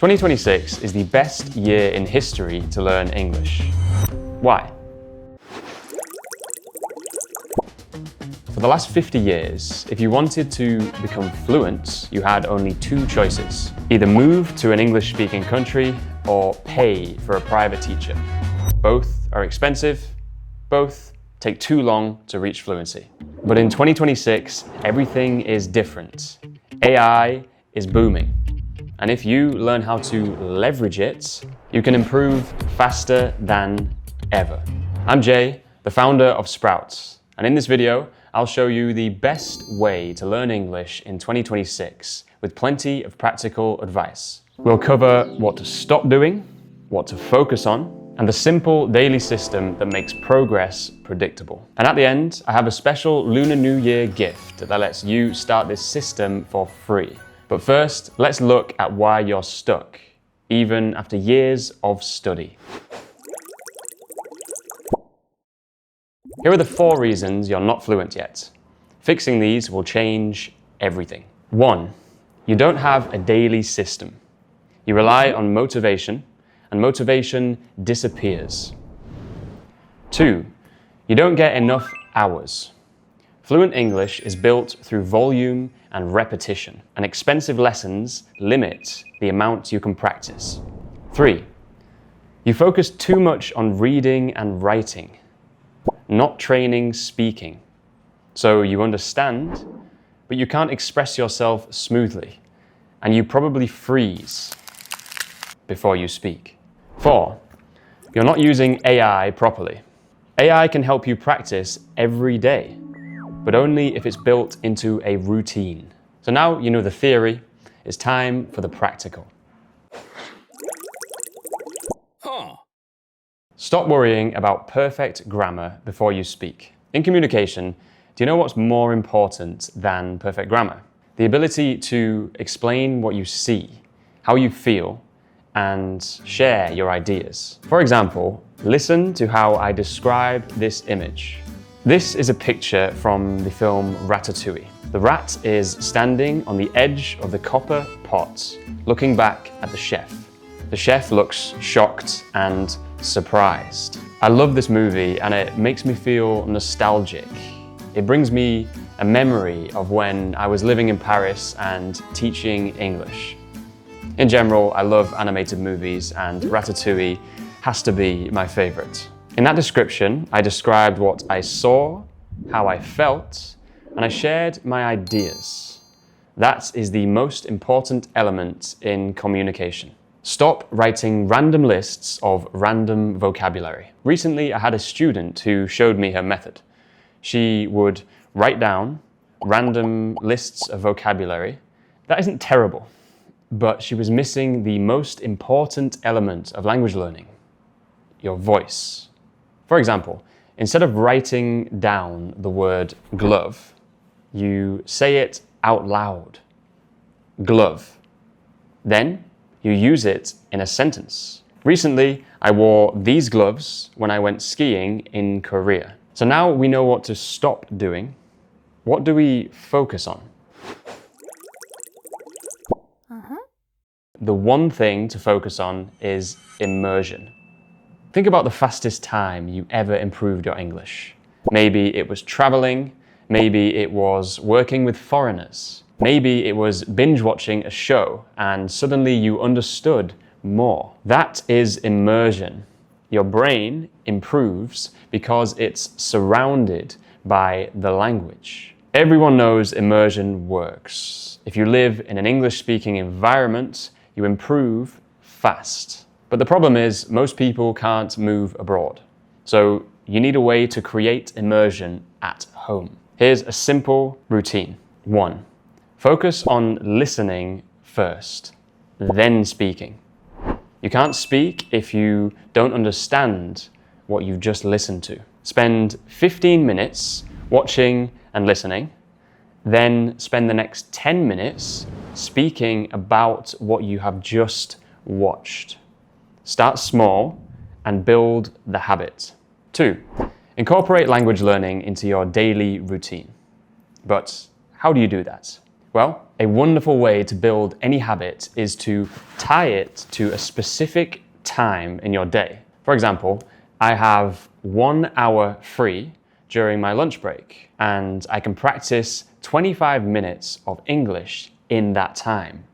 2026 is the best year in history to learn English. Why? For the last 50 years, if you wanted to become fluent, you had only two choices. Either move to an English-speaking country or pay for a private teacher. Both are expensive, both take too long to reach fluency. But in 2026, everything is different. AI is booming. And if you learn how to leverage it, you can improve faster than ever. I'm Jay, the founder of Sprouts. And in this video, I'll show you the best way to learn English in 2026 with plenty of practical advice. We'll cover what to stop doing, what to focus on, and the simple daily system that makes progress predictable. And at the end, I have a special Lunar New Year gift that lets you start this system for free. But first, let's look at why you're stuck, even after years of study. Here are the 4 reasons you're not fluent yet. Fixing these will change everything. 1. You don't have a daily system. You rely on motivation, and motivation disappears. 2. You don't get enough hours. Fluent English is built through volume and repetition, and expensive lessons limit the amount you can practice. 3. You focus too much on reading and writing, not training speaking. So you understand, but you can't express yourself smoothly, and you probably freeze before you speak. 4. You're not using AI properly. AI can help you practice every day, but only if it's built into a routine. So now you know the theory, it's time for the practical. Stop worrying about perfect grammar before you speak. In communication, do you know what's more important than perfect grammar? The ability to explain what you see, how you feel, and share your ideas. For example, listen to how I describe this image. This is a picture from the film Ratatouille. The rat is standing on the edge of the copper pot, looking back at the chef. The chef looks shocked and surprised. I love this movie and it makes me feel nostalgic. It brings me a memory of when I was living in Paris and teaching English. In general, I love animated movies and Ratatouille has to be my favorite. In that description, I described what I saw, how I felt, and I shared my ideas. That is the most important element in communication. Stop writing random lists of random vocabulary. Recently, I had a student who showed me her method. She would write down random lists of vocabulary. That isn't terrible, but she was missing the most important element of language learning: your voice. For example, instead of writing down the word glove, you say it out loud. Glove. Then you use it in a sentence. Recently, I wore these gloves when I went skiing in Korea. So now we know what to stop doing. What do we focus on? The one thing to focus on is immersion. Think about the fastest time you ever improved your English. Maybe it was traveling, maybe it was working with foreigners, maybe it was binge watching a show and suddenly you understood more. That is immersion. Your brain improves because it's surrounded by the language. Everyone knows immersion works. If you live in an English-speaking environment, you improve fast. But the problem is most people can't move abroad. So you need a way to create immersion at home. Here's a simple routine. 1. Focus on listening first, then speaking. You can't speak if you don't understand what you've just listened to. Spend 15 minutes watching and listening, then spend the next 10 minutes speaking about what you have just watched. Start small and build the habit. 2. Incorporate language learning into your daily routine. But how do you do that? Well, A wonderful way to build any habit is to tie it to a specific time in your day. For example, I have 1 hour free during my lunch break, and I can practice 25 minutes of English in that time.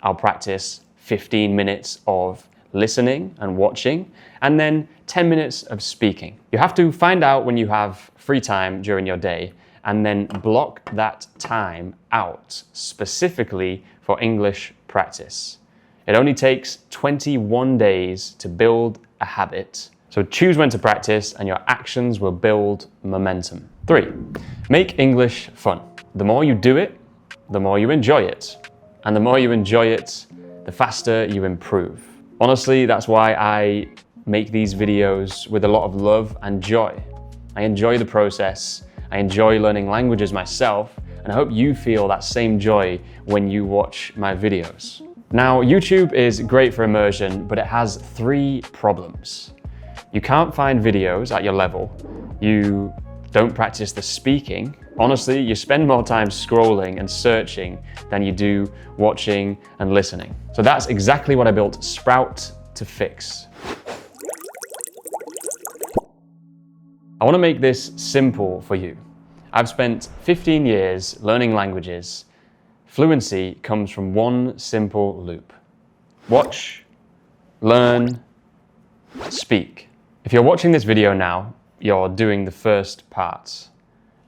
I'll practice 15 minutes of listening and watching, and then 10 minutes of speaking. You have to find out when you have free time during your day and then block that time out specifically for English practice. It only takes 21 days to build a habit. So choose when to practice and your actions will build momentum. 3, make English fun. The more you do it, the more you enjoy it. And the more you enjoy it, the faster you improve. Honestly, that's why I make these videos with a lot of love and joy. I enjoy the process. I enjoy learning languages myself, and I hope you feel that same joy when you watch my videos. Now, YouTube is great for immersion, but it has 3 problems. You can't find videos at your level. You don't practice the speaking. Honestly, you spend more time scrolling and searching than you do watching and listening. So that's exactly what I built Sprout to fix. I want to make this simple for you. I've spent 15 years learning languages. Fluency comes from one simple loop. Watch, learn, speak. If you're watching this video now, you're doing the first part.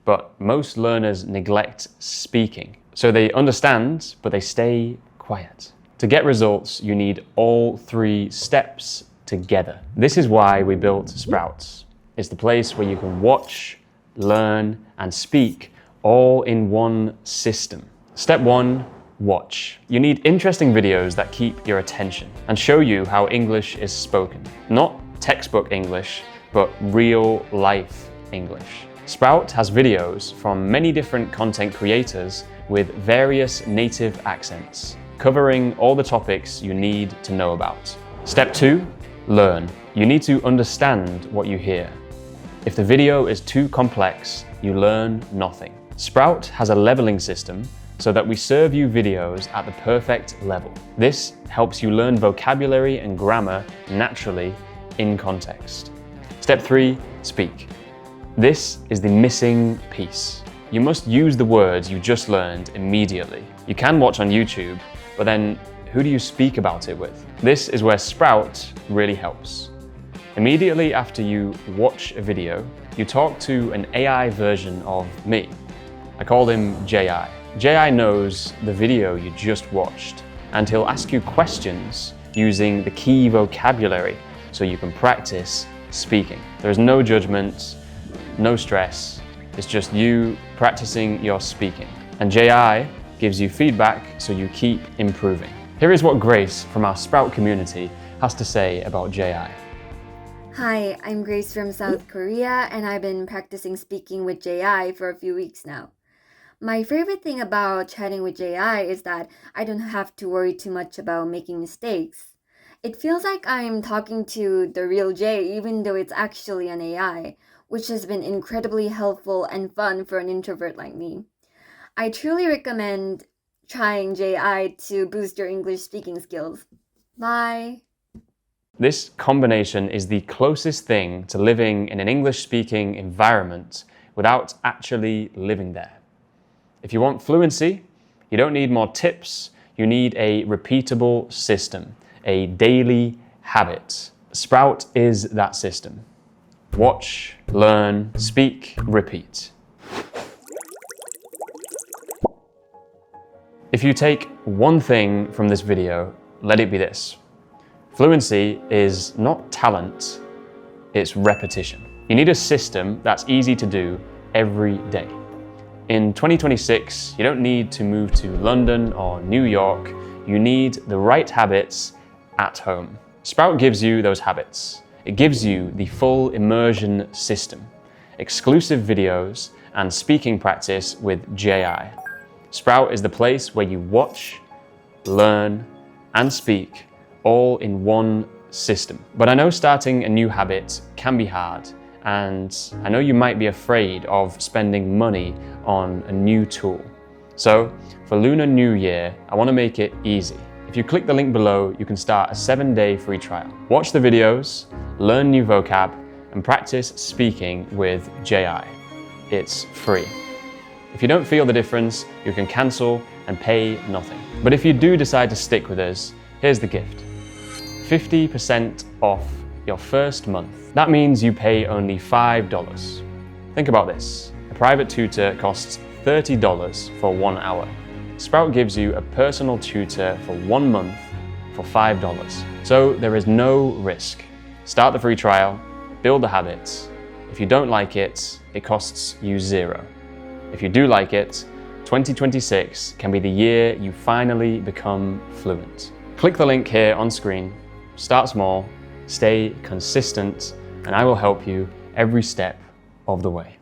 But most learners neglect speaking. So they understand, but they stay quiet. To get results, you need all 3 steps together. This is why we built Sprouts. It's the place where you can watch, learn, and speak all in one system. Step 1, watch. You need interesting videos that keep your attention and show you how English is spoken. Not textbook English, but real life English. Sprout has videos from many different content creators with various native accents, covering all the topics you need to know about. Step 2, learn. You need to understand what you hear. If the video is too complex, you learn nothing. Sprout has a leveling system so that we serve you videos at the perfect level. This helps you learn vocabulary and grammar naturally in context. Step 3, speak. This is the missing piece. You must use the words you just learned immediately. You can watch on YouTube, but then who do you speak about it with? This is where Sprout really helps. Immediately after you watch a video, you talk to an AI version of me. I call him JI. JI knows the video you just watched, and he'll ask you questions using the key vocabulary so you can practice speaking. There's no judgment, no stress. It's just you practicing your speaking. And JI gives you feedback so you keep improving. Here is what Grace from our Sprout community has to say about JI. Hi, I'm Grace from South Korea, and I've been practicing speaking with JI for a few weeks now. My favorite thing about chatting with JI is that I don't have to worry too much about making mistakes. It feels like I'm talking to the real Jay, even though it's actually an AI, which has been incredibly helpful and fun for an introvert like me. I truly recommend trying JI to boost your English speaking skills. Bye! This combination is the closest thing to living in an English-speaking environment without actually living there. If you want fluency, you don't need more tips, you need a repeatable system, a daily habit. Sprout is that system. Watch, learn, speak, repeat. If you take one thing from this video, let it be this. Fluency is not talent, it's repetition. You need a system that's easy to do every day. In 2026, you don't need to move to London or New York. You need the right habits at home. Sprout gives you those habits. It gives you the full immersion system, exclusive videos, and speaking practice with JI. Sprout is the place where you watch, learn, and speak all in one system. But I know starting a new habit can be hard, and I know you might be afraid of spending money on a new tool. So, for Lunar New Year, I want to make it easy. If you click the link below, you can start a 7-day free trial. Watch the videos, learn new vocab, and practice speaking with JI. It's free. If you don't feel the difference, you can cancel and pay nothing. But if you do decide to stick with us, here's the gift. 50% off your first month. That means you pay only $5. Think about this. A private tutor costs $30 for 1 hour. Sprout gives you a personal tutor for 1 month for $5. So there is no risk. Start the free trial, build the habits. If you don't like it, it costs you $0. If you do like it, 2026 can be the year you finally become fluent. Click the link here on screen, start small, stay consistent, and I will help you every step of the way.